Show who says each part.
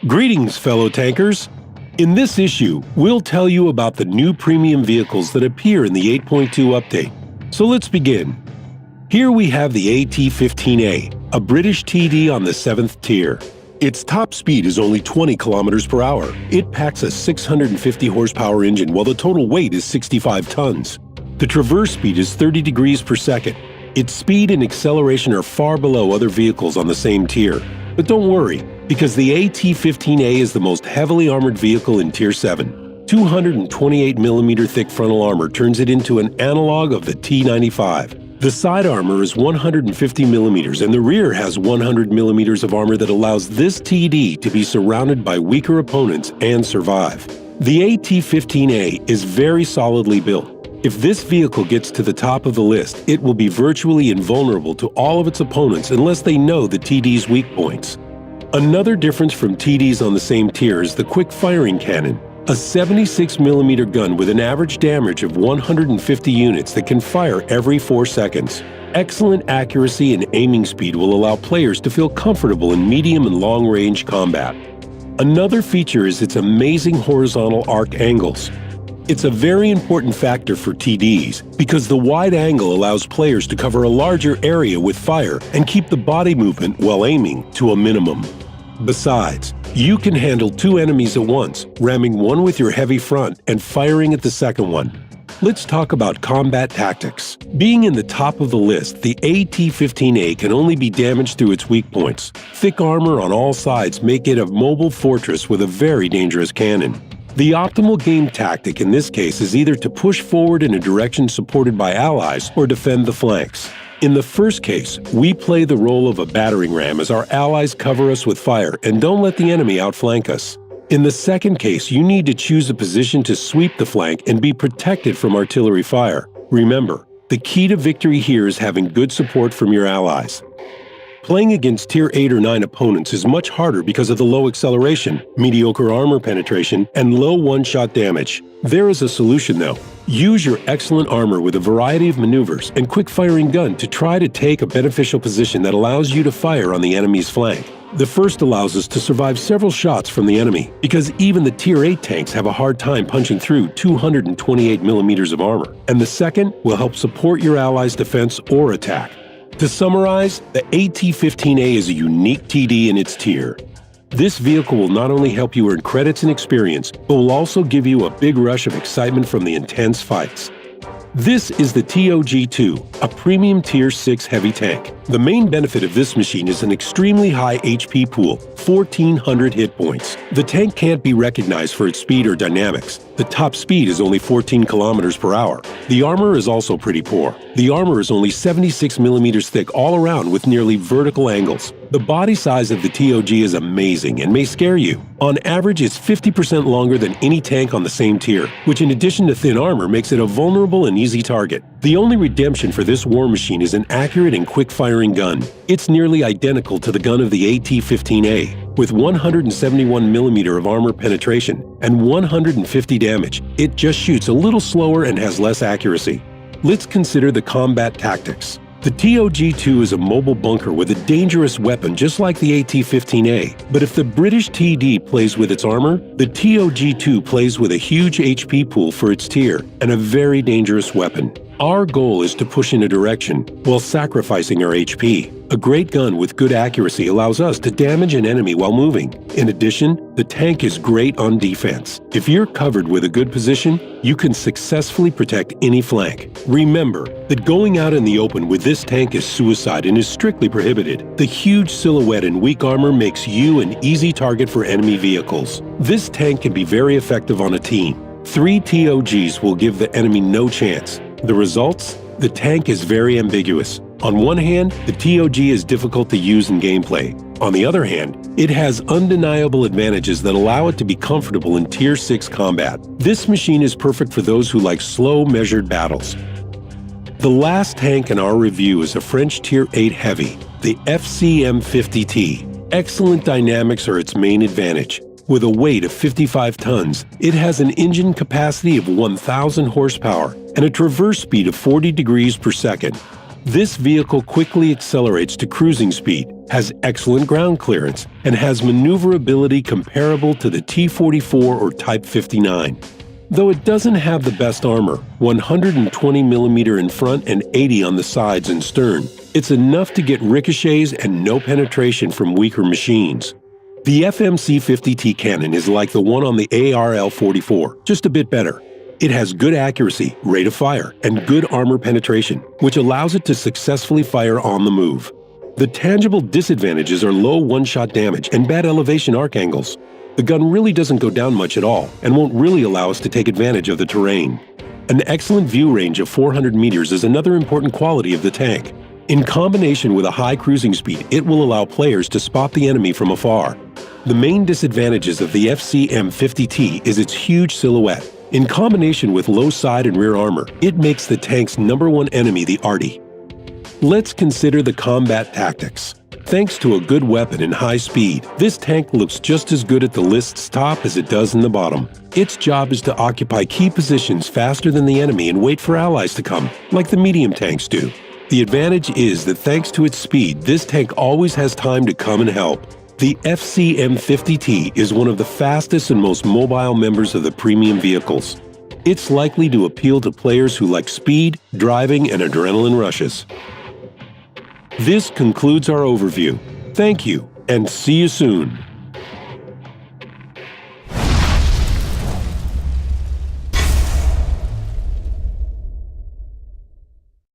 Speaker 1: Greetings, fellow tankers! In this issue, we'll tell you about the new premium vehicles that appear in the 8.2 update. So let's begin. Here we have the AT-15A, a British TD on the 7th tier. Its top speed is only 20 kilometers per hour. It packs a 650 horsepower engine while the total weight is 65 tons. The traverse speed is 30 degrees per second. Its speed and acceleration are far below other vehicles on the same tier. But don't worry, because the AT-15A is the most heavily armored vehicle in Tier 7. 228mm thick frontal armor turns it into an analog of the T-95. The side armor is 150mm and the rear has 100mm of armor that allows this TD to be surrounded by weaker opponents and survive. The AT-15A is very solidly built. If this vehicle gets to the top of the list, it will be virtually invulnerable to all of its opponents unless they know the TD's weak points. Another difference from TDs on the same tier is the quick firing cannon, a 76mm gun with an average damage of 150 units that can fire every 4 seconds. Excellent accuracy and aiming speed will allow players to feel comfortable in medium and long-range combat. Another feature is its amazing horizontal arc angles. It's a very important factor for TDs because the wide angle allows players to cover a larger area with fire and keep the body movement while aiming to a minimum. Besides, you can handle 2 enemies at once, ramming one with your heavy front and firing at the second one. Let's talk about combat tactics. Being in the top of the list, the AT-15A can only be damaged through its weak points. Thick armor on all sides make it a mobile fortress with a very dangerous cannon. The optimal game tactic in this case is either to push forward in a direction supported by allies or defend the flanks. In the first case, we play the role of a battering ram as our allies cover us with fire and don't let the enemy outflank us. In the second case, you need to choose a position to sweep the flank and be protected from artillery fire. Remember, the key to victory here is having good support from your allies. Playing against Tier 8 or 9 opponents is much harder because of the low acceleration, mediocre armor penetration, and low one-shot damage. There is a solution though. Use your excellent armor with a variety of maneuvers and quick-firing gun to try to take a beneficial position that allows you to fire on the enemy's flank. The first allows us to survive several shots from the enemy, because even the Tier 8 tanks have a hard time punching through 228mm of armor, and the second will help support your allies' defense or attack. To summarize, the AT-15A is a unique TD in its tier. This vehicle will not only help you earn credits and experience, but will also give you a big rush of excitement from the intense fights. This is the TOG-2, a premium Tier 6 heavy tank. The main benefit of this machine is an extremely high HP pool, 1,400 hit points. The tank can't be recognized for its speed or dynamics. The top speed is only 14 kilometers per hour. The armor is also pretty poor. The armor is only 76mm thick all around with nearly vertical angles. The body size of the TOG is amazing and may scare you. On average, it's 50% longer than any tank on the same tier, which in addition to thin armor makes it a vulnerable and easy target. The only redemption for this war machine is an accurate and quick-firing gun. It's nearly identical to the gun of the AT-15A, with 171mm of armor penetration and 150 damage. It just shoots a little slower and has less accuracy. Let's consider the combat tactics. The TOG-2 is a mobile bunker with a dangerous weapon just like the AT-15A, but if the British TD plays with its armor, the TOG-2 plays with a huge HP pool for its tier and a very dangerous weapon. Our goal is to push in a direction while sacrificing our HP. A great gun with good accuracy allows us to damage an enemy while moving. In addition, the tank is great on defense. If you're covered with a good position, you can successfully protect any flank. Remember that going out in the open with this tank is suicide and is strictly prohibited. The huge silhouette and weak armor makes you an easy target for enemy vehicles. This tank can be very effective on a team. 3 TOGs will give the enemy no chance. The results? The tank is very ambiguous. On one hand, the TOG is difficult to use in gameplay. On the other hand, it has undeniable advantages that allow it to be comfortable in Tier 6 combat. This machine is perfect for those who like slow, measured battles. The last tank in our review is a French Tier 8 heavy, the FCM50T. Excellent dynamics are its main advantage. With a weight of 55 tons, it has an engine capacity of 1,000 horsepower and a traverse speed of 40 degrees per second. This vehicle quickly accelerates to cruising speed, has excellent ground clearance, and has maneuverability comparable to the T-44 or Type 59. Though it doesn't have the best armor, 120mm in front and 80 on the sides and stern, it's enough to get ricochets and no penetration from weaker machines. The FMC-50T cannon is like the one on the ARL-44, just a bit better. It has good accuracy, rate of fire, and good armor penetration, which allows it to successfully fire on the move. The tangible disadvantages are low one-shot damage and bad elevation arc angles. The gun really doesn't go down much at all and won't really allow us to take advantage of the terrain. An excellent view range of 400 meters is another important quality of the tank. In combination with a high cruising speed, it will allow players to spot the enemy from afar. The main disadvantages of the FCM-50T is its huge silhouette. In combination with low side and rear armor, it makes the tank's #1 enemy the arty. Let's consider the combat tactics. Thanks to a good weapon and high speed, this tank looks just as good at the list's top as it does in the bottom. Its job is to occupy key positions faster than the enemy and wait for allies to come, like the medium tanks do. The advantage is that thanks to its speed, this tank always has time to come and help. The FCM-50T is one of the fastest and most mobile members of the premium vehicles. It's likely to appeal to players who like speed, driving, and adrenaline rushes. This concludes our overview. Thank you, and see you soon.